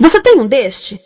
Você tem um deste?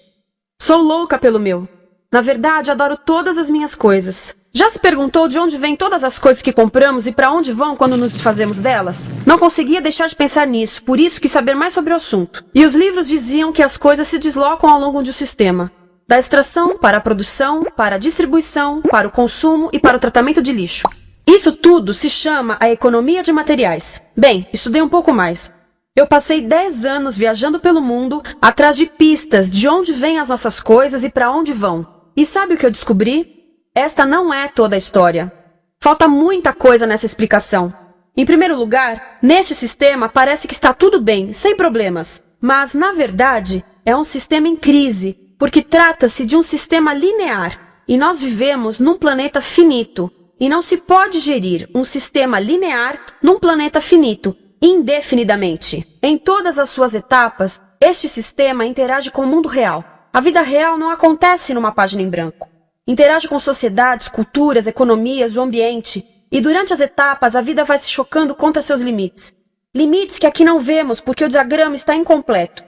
Sou louca pelo meu. Na verdade, adoro todas as minhas coisas. Já se perguntou de onde vêm todas as coisas que compramos e para onde vão quando nos desfazemos delas? Não conseguia deixar de pensar nisso, por isso quis saber mais sobre o assunto. E os livros diziam que as coisas se deslocam ao longo de um sistema. Da extração, para a produção, para a distribuição, para o consumo e para o tratamento de lixo. Isso tudo se chama a economia de materiais. Bem, estudei um pouco mais. Eu passei 10 anos viajando pelo mundo, atrás de pistas de onde vêm as nossas coisas e para onde vão. E sabe o que eu descobri? Esta não é toda a história. Falta muita coisa nessa explicação. Em primeiro lugar, neste sistema parece que está tudo bem, sem problemas. Mas, na verdade, é um sistema em crise, porque trata-se de um sistema linear. E nós vivemos num planeta finito. E não se pode gerir um sistema linear num planeta finito, indefinidamente. Em todas as suas etapas, este sistema interage com o mundo real. A vida real não acontece numa página em branco. Interage com sociedades, culturas, economias, o ambiente. E durante as etapas, a vida vai se chocando contra seus limites. Limites que aqui não vemos porque o diagrama está incompleto.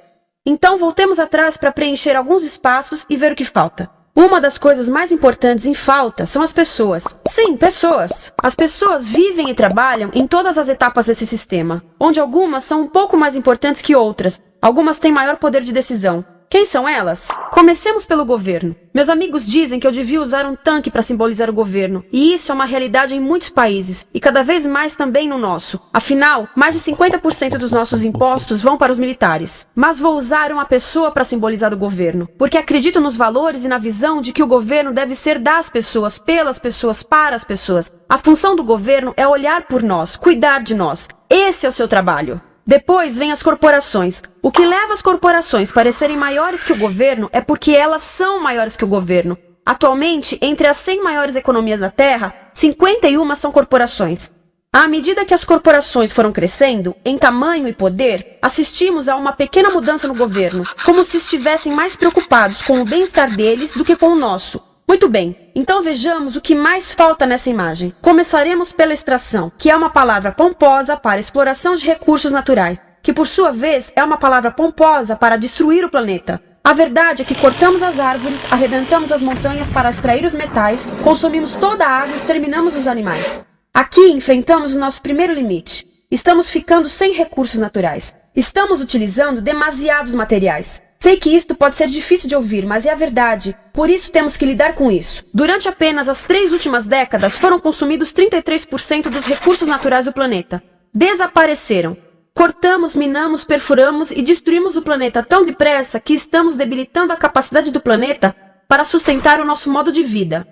Então, voltemos atrás para preencher alguns espaços e ver o que falta. Uma das coisas mais importantes em falta são as pessoas. Sim, pessoas. As pessoas vivem e trabalham em todas as etapas desse sistema, onde algumas são um pouco mais importantes que outras. Algumas têm maior poder de decisão. Quem são elas? Comecemos pelo governo. Meus amigos dizem que eu devia usar um tanque para simbolizar o governo, e isso é uma realidade em muitos países, e cada vez mais também no nosso. Afinal, mais de 50% dos nossos impostos vão para os militares. Mas vou usar uma pessoa para simbolizar o governo, porque acredito nos valores e na visão de que o governo deve ser das pessoas, pelas pessoas, para as pessoas. A função do governo é olhar por nós, cuidar de nós. Esse é o seu trabalho. Depois vem as corporações. O que leva as corporações a parecerem maiores que o governo é porque elas são maiores que o governo. Atualmente, entre as 100 maiores economias da Terra, 51 são corporações. À medida que as corporações foram crescendo, em tamanho e poder, assistimos a uma pequena mudança no governo, como se estivessem mais preocupados com o bem-estar deles do que com o nosso. Muito bem, então vejamos o que mais falta nessa imagem. Começaremos pela extração, que é uma palavra pomposa para exploração de recursos naturais, que por sua vez é uma palavra pomposa para destruir o planeta. A verdade é que cortamos as árvores, arrebentamos as montanhas para extrair os metais, consumimos toda a água e exterminamos os animais. Aqui enfrentamos o nosso primeiro limite. Estamos ficando sem recursos naturais. Estamos utilizando demasiados materiais. Sei que isto pode ser difícil de ouvir, mas é a verdade. Por isso temos que lidar com isso. Durante apenas as 3 últimas décadas, foram consumidos 33% dos recursos naturais do planeta. Desapareceram. Cortamos, minamos, perfuramos e destruímos o planeta tão depressa que estamos debilitando a capacidade do planeta para sustentar o nosso modo de vida.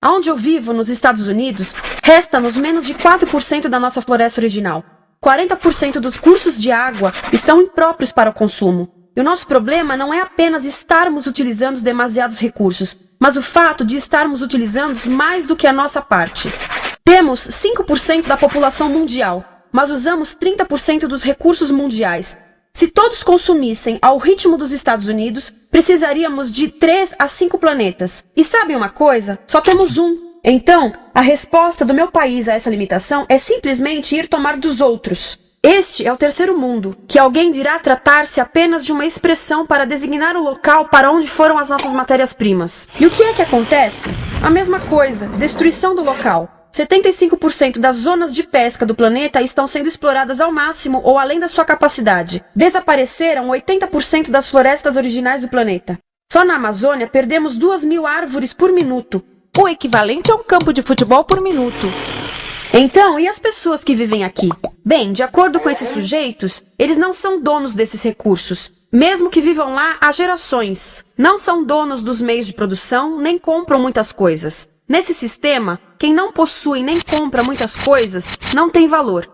Onde eu vivo, nos Estados Unidos, resta-nos menos de 4% da nossa floresta original. 40% dos cursos de água estão impróprios para o consumo. E o nosso problema não é apenas estarmos utilizando demasiados recursos, mas o fato de estarmos utilizando mais do que a nossa parte. Temos 5% da população mundial, mas usamos 30% dos recursos mundiais. Se todos consumissem ao ritmo dos Estados Unidos, precisaríamos de 3 a 5 planetas. E sabem uma coisa? Só temos um. Então, a resposta do meu país a essa limitação é simplesmente ir tomar dos outros. Este é o terceiro mundo, que alguém dirá tratar-se apenas de uma expressão para designar o local para onde foram as nossas matérias-primas. E o que é que acontece? A mesma coisa, destruição do local. 75% das zonas de pesca do planeta estão sendo exploradas ao máximo ou além da sua capacidade. Desapareceram 80% das florestas originais do planeta. Só na Amazônia perdemos 2.000 árvores por minuto, o equivalente a um campo de futebol por minuto. Então, e as pessoas que vivem aqui? Bem, de acordo com esses sujeitos, eles não são donos desses recursos. Mesmo que vivam lá há gerações. Não são donos dos meios de produção, nem compram muitas coisas. Nesse sistema, quem não possui nem compra muitas coisas não tem valor.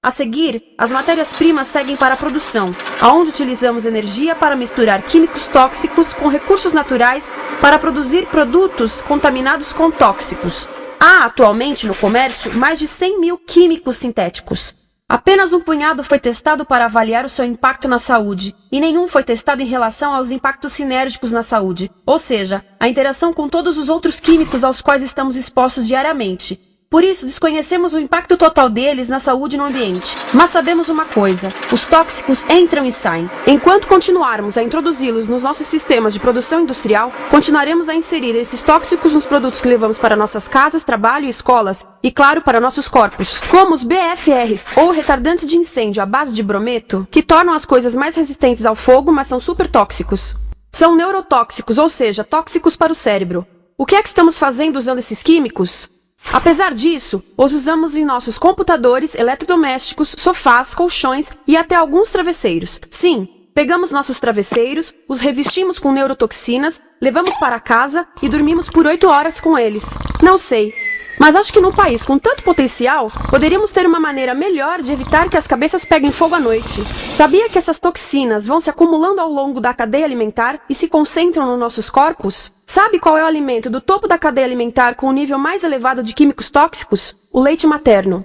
A seguir, as matérias-primas seguem para a produção, aonde utilizamos energia para misturar químicos tóxicos com recursos naturais para produzir produtos contaminados com tóxicos. Há atualmente no comércio mais de 100.000 químicos sintéticos. Apenas um punhado foi testado para avaliar o seu impacto na saúde, e nenhum foi testado em relação aos impactos sinérgicos na saúde, ou seja, a interação com todos os outros químicos aos quais estamos expostos diariamente. Por isso, desconhecemos o impacto total deles na saúde e no ambiente. Mas sabemos uma coisa: os tóxicos entram e saem. Enquanto continuarmos a introduzi-los nos nossos sistemas de produção industrial, continuaremos a inserir esses tóxicos nos produtos que levamos para nossas casas, trabalho e escolas, e claro, para nossos corpos. Como os BFRs, ou retardantes de incêndio à base de brometo, que tornam as coisas mais resistentes ao fogo, mas são super tóxicos. São neurotóxicos, ou seja, tóxicos para o cérebro. O que é que estamos fazendo usando esses químicos? Apesar disso, os usamos em nossos computadores, eletrodomésticos, sofás, colchões e até alguns travesseiros. Sim, pegamos nossos travesseiros, os revestimos com neurotoxinas, levamos para casa e dormimos por 8 horas com eles. Não sei, mas acho que num país com tanto potencial, poderíamos ter uma maneira melhor de evitar que as cabeças peguem fogo à noite. Sabia que essas toxinas vão se acumulando ao longo da cadeia alimentar e se concentram nos nossos corpos? Sabe qual é o alimento do topo da cadeia alimentar com o nível mais elevado de químicos tóxicos? O leite materno.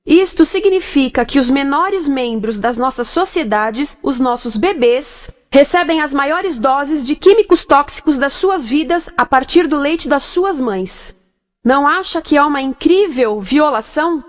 Isto significa que os menores membros das nossas sociedades, os nossos bebês, recebem as maiores doses de químicos tóxicos das suas vidas a partir do leite das suas mães. Não acha que é uma incrível violação?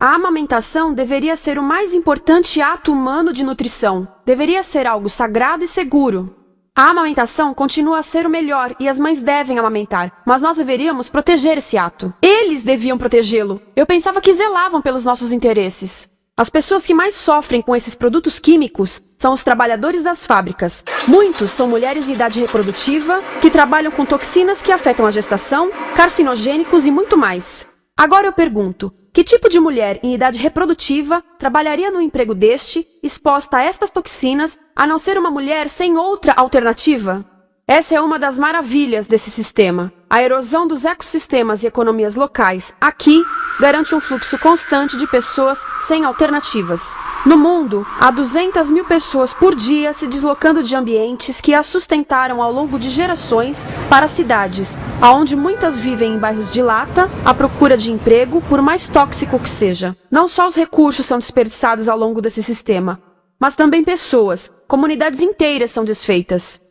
A amamentação deveria ser o mais importante ato humano de nutrição. Deveria ser algo sagrado e seguro. A amamentação continua a ser o melhor e as mães devem amamentar, mas nós deveríamos proteger esse ato. Eles deviam protegê-lo. Eu pensava que zelavam pelos nossos interesses. As pessoas que mais sofrem com esses produtos químicos são os trabalhadores das fábricas. Muitos são mulheres em idade reprodutiva, que trabalham com toxinas que afetam a gestação, carcinogênicos e muito mais. Agora eu pergunto, que tipo de mulher em idade reprodutiva trabalharia num emprego deste, exposta a estas toxinas, a não ser uma mulher sem outra alternativa? Essa é uma das maravilhas desse sistema. A erosão dos ecossistemas e economias locais, aqui, garante um fluxo constante de pessoas sem alternativas. No mundo, há 200 mil pessoas por dia se deslocando de ambientes que as sustentaram ao longo de gerações para cidades, onde muitas vivem em bairros de lata, à procura de emprego, por mais tóxico que seja. Não só os recursos são desperdiçados ao longo desse sistema, mas também pessoas, comunidades inteiras são desfeitas.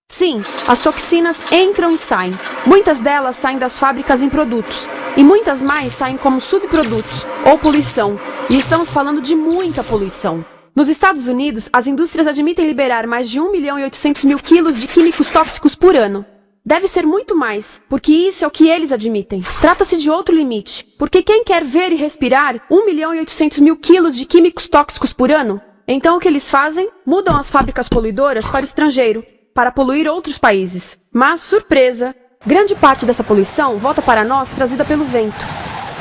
Sim, as toxinas entram e saem. Muitas delas saem das fábricas em produtos, e muitas mais saem como subprodutos, ou poluição. E estamos falando de muita poluição. Nos Estados Unidos, as indústrias admitem liberar mais de 1.800.000 quilos de químicos tóxicos por ano. Deve ser muito mais, porque isso é o que eles admitem. Trata-se de outro limite, porque quem quer ver e respirar 1.800.000 quilos de químicos tóxicos por ano? Então o que eles fazem? Mudam as fábricas poluidoras para o estrangeiro, para poluir outros países. Mas, surpresa, grande parte dessa poluição volta para nós trazida pelo vento.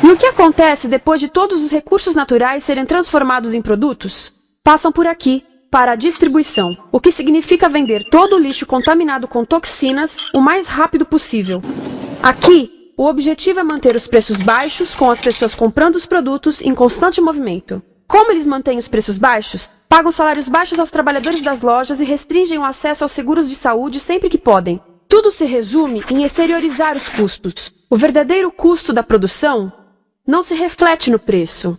E o que acontece depois de todos os recursos naturais serem transformados em produtos? Passam por aqui, para a distribuição, o que significa vender todo o lixo contaminado com toxinas o mais rápido possível. Aqui, o objetivo é manter os preços baixos, com as pessoas comprando os produtos em constante movimento. Como eles mantêm os preços baixos? Pagam salários baixos aos trabalhadores das lojas e restringem o acesso aos seguros de saúde sempre que podem. Tudo se resume em exteriorizar os custos. O verdadeiro custo da produção não se reflete no preço.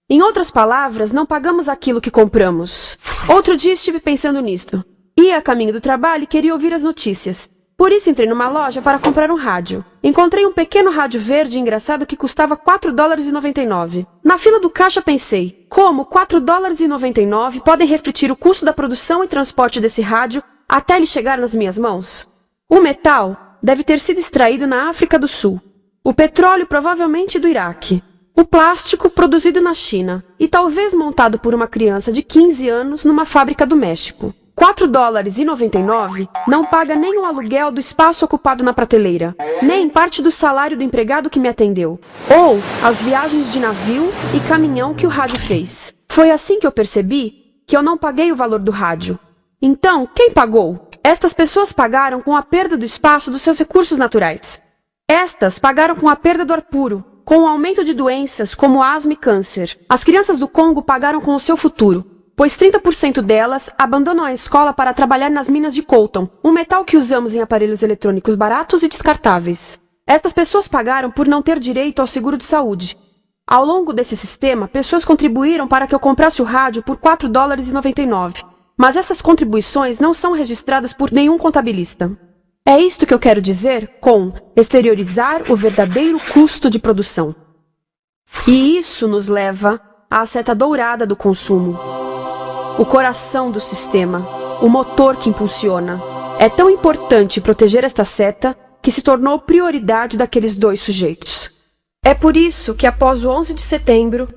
Em outras palavras, não pagamos aquilo que compramos. Outro dia estive pensando nisto. Ia a caminho do trabalho e queria ouvir as notícias. Por isso entrei numa loja para comprar um rádio. Encontrei um pequeno rádio verde engraçado que custava $4,99. Na fila do caixa pensei, como $4,99 podem refletir o custo da produção e transporte desse rádio até ele chegar nas minhas mãos? O metal deve ter sido extraído na África do Sul. O petróleo provavelmente do Iraque. O plástico produzido na China e talvez montado por uma criança de 15 anos numa fábrica do México. $4,99 não paga nem o aluguel do espaço ocupado na prateleira, nem parte do salário do empregado que me atendeu, ou as viagens de navio e caminhão que o rádio fez. Foi assim que eu percebi que eu não paguei o valor do rádio. Então, quem pagou? Estas pessoas pagaram com a perda do espaço dos seus recursos naturais. Estas pagaram com a perda do ar puro, com o aumento de doenças como asma e câncer. As crianças do Congo pagaram com o seu futuro, pois 30% delas abandonam a escola para trabalhar nas minas de coltan, um metal que usamos em aparelhos eletrônicos baratos e descartáveis. Estas pessoas pagaram por não ter direito ao seguro de saúde. Ao longo desse sistema, pessoas contribuíram para que eu comprasse o rádio por $4,99. Mas essas contribuições não são registradas por nenhum contabilista. É isto que eu quero dizer com exteriorizar o verdadeiro custo de produção. E isso nos leva à seta dourada do consumo. O coração do sistema, o motor que impulsiona. É tão importante proteger esta seta que se tornou prioridade daqueles dois sujeitos. É por isso que após o 11 de setembro,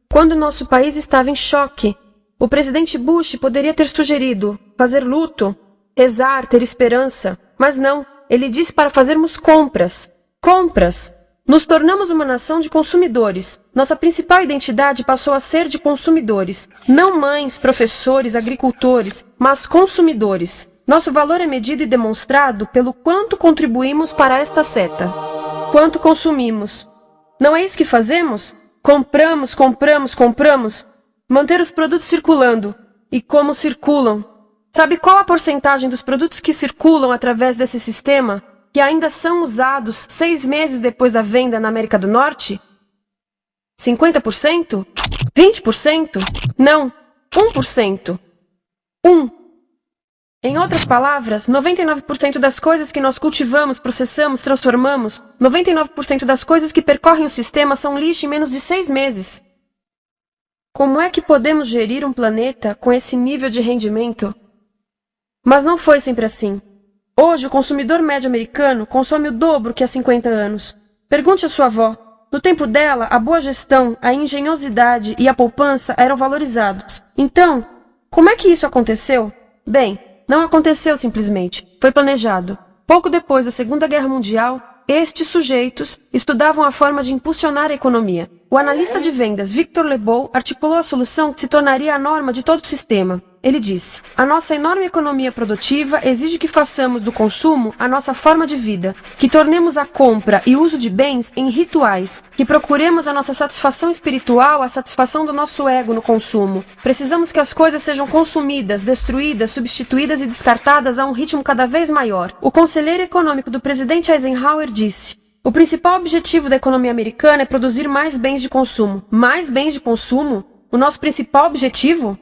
quando nosso país estava em choque, o presidente Bush poderia ter sugerido fazer luto, rezar, ter esperança, mas não, ele disse para fazermos compras. Compras! Nos tornamos uma nação de consumidores. Nossa principal identidade passou a ser de consumidores. Não mães, professores, agricultores, mas consumidores. Nosso valor é medido e demonstrado pelo quanto contribuímos para esta seta. Quanto consumimos. Não é isso que fazemos? Compramos, compramos, compramos. Manter os produtos circulando. E como circulam? Sabe qual a porcentagem dos produtos que circulam através desse sistema que ainda são usados 6 meses depois da venda na América do Norte? 50%? 20%? Não, 1%. 1. Em outras palavras, 99% das coisas que nós cultivamos, processamos, transformamos, 99% das coisas que percorrem o sistema são lixo em menos de 6 meses. Como é que podemos gerir um planeta com esse nível de rendimento? Mas não foi sempre assim. Hoje, o consumidor médio americano consome o dobro que há 50 anos. Pergunte à sua avó. No tempo dela, a boa gestão, a engenhosidade e a poupança eram valorizados. Então, como é que isso aconteceu? Bem, não aconteceu simplesmente. Foi planejado. Pouco depois da Segunda Guerra Mundial, estes sujeitos estudavam a forma de impulsionar a economia. O analista de vendas Victor Lebow articulou a solução que se tornaria a norma de todo o sistema. Ele disse: a nossa enorme economia produtiva exige que façamos do consumo a nossa forma de vida, que tornemos a compra e uso de bens em rituais, que procuremos a nossa satisfação espiritual, a satisfação do nosso ego no consumo. Precisamos que as coisas sejam consumidas, destruídas, substituídas e descartadas a um ritmo cada vez maior. O conselheiro econômico do presidente Eisenhower disse: o principal objetivo da economia americana é produzir mais bens de consumo. Mais bens de consumo? O nosso principal objetivo?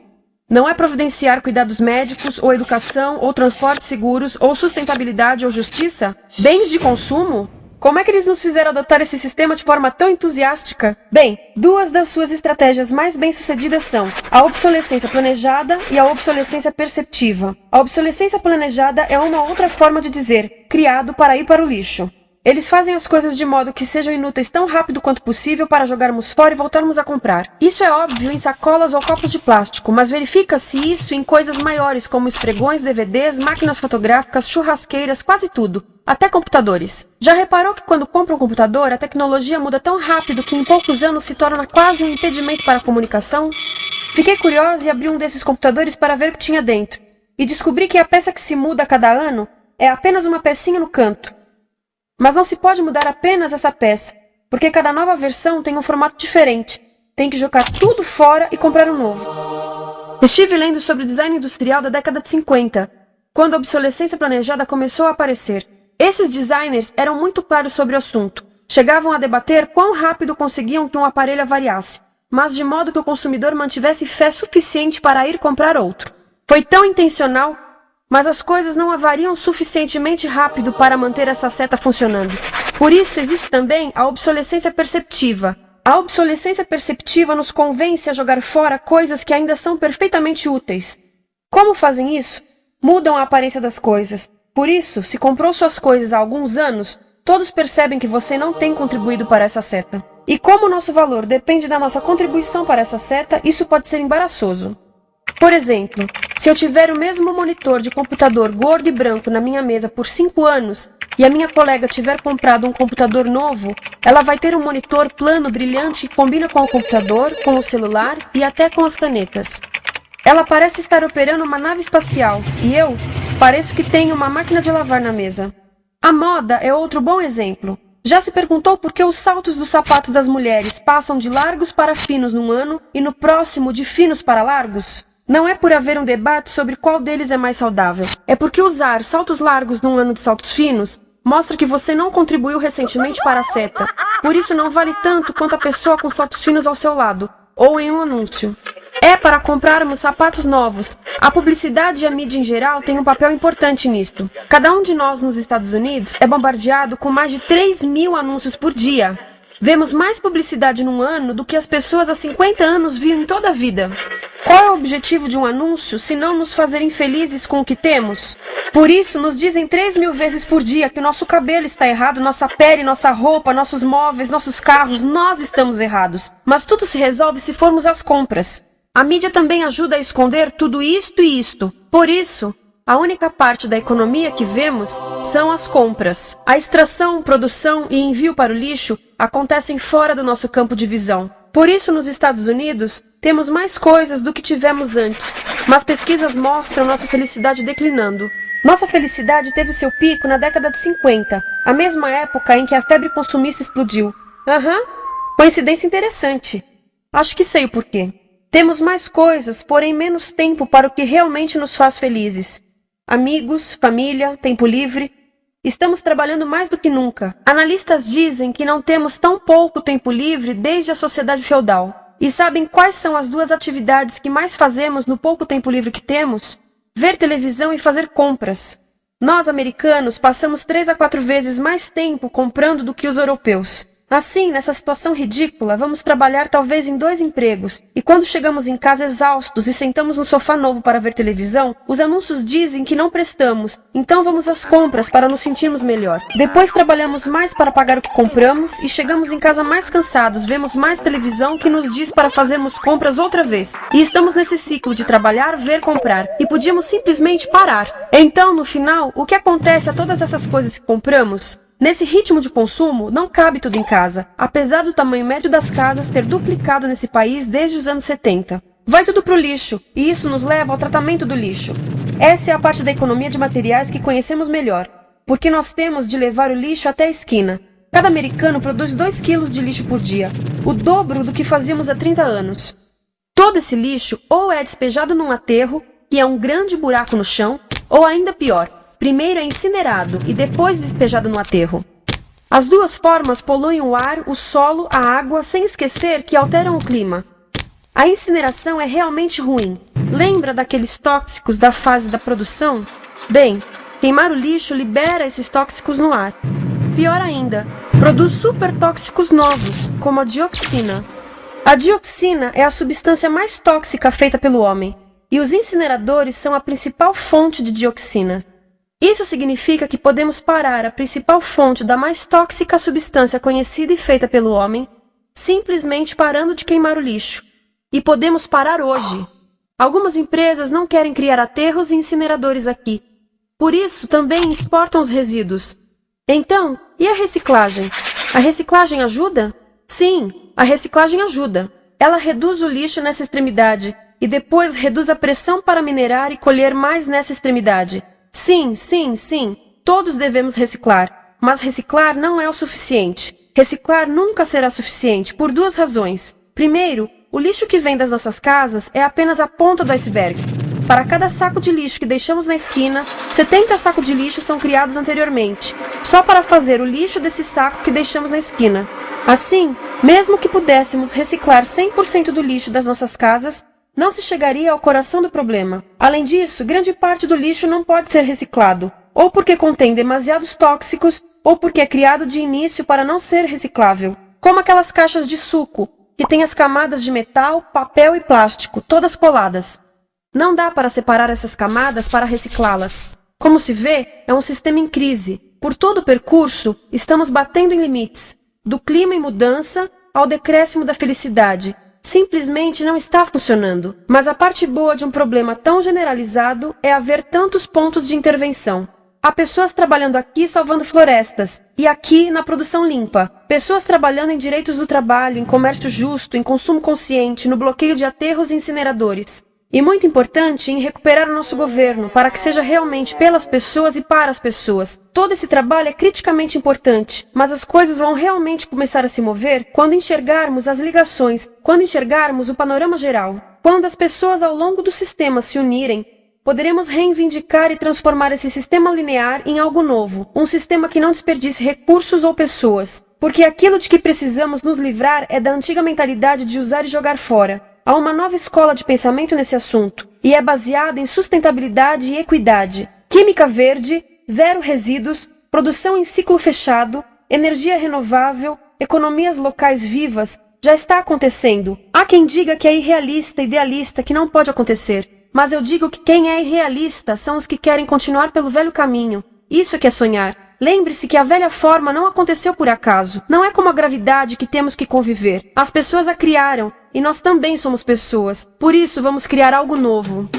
Não é providenciar cuidados médicos, ou educação, ou transportes seguros, ou sustentabilidade, ou justiça? Bens de consumo? Como é que eles nos fizeram adotar esse sistema de forma tão entusiástica? Bem, duas das suas estratégias mais bem-sucedidas são a obsolescência planejada e a obsolescência perceptiva. A obsolescência planejada é uma outra forma de dizer criado para ir para o lixo. Eles fazem as coisas de modo que sejam inúteis tão rápido quanto possível para jogarmos fora e voltarmos a comprar. Isso é óbvio em sacolas ou copos de plástico, mas verifica-se isso em coisas maiores como esfregões, DVDs, máquinas fotográficas, churrasqueiras, quase tudo. Até computadores. Já reparou que quando compra um computador, a tecnologia muda tão rápido que em poucos anos se torna quase um impedimento para a comunicação? Fiquei curiosa e abri um desses computadores para ver o que tinha dentro. E descobri que a peça que se muda a cada ano é apenas uma pecinha no canto. Mas não se pode mudar apenas essa peça, porque cada nova versão tem um formato diferente. Tem que jogar tudo fora e comprar um novo. Estive lendo sobre o design industrial da década de 50, quando a obsolescência planejada começou a aparecer. Esses designers eram muito claros sobre o assunto. Chegavam a debater quão rápido conseguiam que um aparelho avariasse, mas de modo que o consumidor mantivesse fé suficiente para ir comprar outro. Foi tão intencional, mas as coisas não avariam suficientemente rápido para manter essa seta funcionando. Por isso existe também a obsolescência perceptiva. A obsolescência perceptiva nos convence a jogar fora coisas que ainda são perfeitamente úteis. Como fazem isso? Mudam a aparência das coisas. Por isso, se comprou suas coisas há alguns anos, todos percebem que você não tem contribuído para essa seta. E como o nosso valor depende da nossa contribuição para essa seta, isso pode ser embaraçoso. Por exemplo, se eu tiver o mesmo monitor de computador gordo e branco na minha mesa por 5 anos e a minha colega tiver comprado um computador novo, ela vai ter um monitor plano brilhante que combina com o computador, com o celular e até com as canetas. Ela parece estar operando uma nave espacial e eu pareço que tenho uma máquina de lavar na mesa. A moda é outro bom exemplo. Já se perguntou por que os saltos dos sapatos das mulheres passam de largos para finos num ano e no próximo de finos para largos? Não é por haver um debate sobre qual deles é mais saudável. É porque usar saltos largos num ano de saltos finos mostra que você não contribuiu recentemente para a seta. Por isso não vale tanto quanto a pessoa com saltos finos ao seu lado, ou em um anúncio. É para comprarmos sapatos novos. A publicidade e a mídia em geral têm um papel importante nisto. Cada um de nós nos Estados Unidos é bombardeado com mais de 3.000 anúncios por dia. Vemos mais publicidade num ano do que as pessoas há 50 anos viam em toda a vida. Qual é o objetivo de um anúncio se não nos fazer infelizes com o que temos? Por isso, nos dizem 3.000 vezes por dia que nosso cabelo está errado, nossa pele, nossa roupa, nossos móveis, nossos carros, nós estamos errados. Mas tudo se resolve se formos às compras. A mídia também ajuda a esconder tudo isto e isto. Por isso, a única parte da economia que vemos são as compras. A extração, produção e envio para o lixo acontecem fora do nosso campo de visão. Por isso, nos Estados Unidos, temos mais coisas do que tivemos antes, mas pesquisas mostram nossa felicidade declinando. Nossa felicidade teve seu pico na década de 50, a mesma época em que a febre consumista explodiu. Coincidência interessante. Acho que sei o porquê. Temos mais coisas, porém menos tempo para o que realmente nos faz felizes. Amigos, família, tempo livre. Estamos trabalhando mais do que nunca. Analistas dizem que não temos tão pouco tempo livre desde a sociedade feudal. E sabem quais são as duas atividades que mais fazemos no pouco tempo livre que temos? Ver televisão e fazer compras. Nós, americanos, passamos 3 a 4 vezes mais tempo comprando do que os europeus. Assim, nessa situação ridícula, vamos trabalhar talvez em 2 empregos, e quando chegamos em casa exaustos e sentamos no sofá novo para ver televisão, os anúncios dizem que não prestamos, então vamos às compras para nos sentirmos melhor. Depois trabalhamos mais para pagar o que compramos e chegamos em casa mais cansados, vemos mais televisão que nos diz para fazermos compras outra vez. E estamos nesse ciclo de trabalhar, ver, comprar, e podíamos simplesmente parar. Então, no final, o que acontece a todas essas coisas que compramos? Nesse ritmo de consumo, não cabe tudo em casa, apesar do tamanho médio das casas ter duplicado nesse país desde os anos 70. Vai tudo pro lixo, e isso nos leva ao tratamento do lixo. Essa é a parte da economia de materiais que conhecemos melhor, porque nós temos de levar o lixo até a esquina. Cada americano produz 2 quilos de lixo por dia, o dobro do que fazíamos há 30 anos. Todo esse lixo ou é despejado num aterro, que é um grande buraco no chão, ou ainda pior, primeiro é incinerado e depois despejado no aterro. As duas formas poluem o ar, o solo, a água, sem esquecer que alteram o clima. A incineração é realmente ruim. Lembra daqueles tóxicos da fase da produção? Bem, queimar o lixo libera esses tóxicos no ar. Pior ainda, produz supertóxicos novos, como a dioxina. A dioxina é a substância mais tóxica feita pelo homem, e os incineradores são a principal fonte de dioxina. Isso significa que podemos parar a principal fonte da mais tóxica substância conhecida e feita pelo homem, simplesmente parando de queimar o lixo. E podemos parar hoje. Algumas empresas não querem criar aterros e incineradores aqui. Por isso, também exportam os resíduos. Então, e a reciclagem? A reciclagem ajuda? Sim, a reciclagem ajuda. Ela reduz o lixo nessa extremidade e depois reduz a pressão para minerar e colher mais nessa extremidade. Sim, sim, sim, todos devemos reciclar, mas reciclar não é o suficiente. Reciclar nunca será suficiente, por 2 razões. Primeiro, o lixo que vem das nossas casas é apenas a ponta do iceberg. Para cada saco de lixo que deixamos na esquina, 70 sacos de lixo são criados anteriormente, só para fazer o lixo desse saco que deixamos na esquina. Assim, mesmo que pudéssemos reciclar 100% do lixo das nossas casas, não se chegaria ao coração do problema. Além disso, grande parte do lixo não pode ser reciclado, ou porque contém demasiados tóxicos, ou porque é criado de início para não ser reciclável. Como aquelas caixas de suco, que têm as camadas de metal, papel e plástico, todas coladas. Não dá para separar essas camadas para reciclá-las. Como se vê, é um sistema em crise. Por todo o percurso, estamos batendo em limites, do clima em mudança ao decréscimo da felicidade. Simplesmente não está funcionando. Mas a parte boa de um problema tão generalizado é haver tantos pontos de intervenção. Há pessoas trabalhando aqui salvando florestas, e aqui na produção limpa. Pessoas trabalhando em direitos do trabalho, em comércio justo, em consumo consciente, no bloqueio de aterros e incineradores. E muito importante, em recuperar o nosso governo, para que seja realmente pelas pessoas e para as pessoas. Todo esse trabalho é criticamente importante, mas as coisas vão realmente começar a se mover quando enxergarmos as ligações, quando enxergarmos o panorama geral. Quando as pessoas ao longo do sistema se unirem, poderemos reivindicar e transformar esse sistema linear em algo novo, um sistema que não desperdice recursos ou pessoas, porque aquilo de que precisamos nos livrar é da antiga mentalidade de usar e jogar fora. Há uma nova escola de pensamento nesse assunto, e é baseada em sustentabilidade e equidade, química verde, zero resíduos, produção em ciclo fechado, energia renovável, economias locais vivas, já está acontecendo. Há quem diga que é irrealista, idealista, que não pode acontecer. Mas eu digo que quem é irrealista são os que querem continuar pelo velho caminho. Isso é que é sonhar. Lembre-se que a velha forma não aconteceu por acaso. Não é como a gravidade que temos que conviver. As pessoas a criaram, e nós também somos pessoas. Por isso vamos criar algo novo.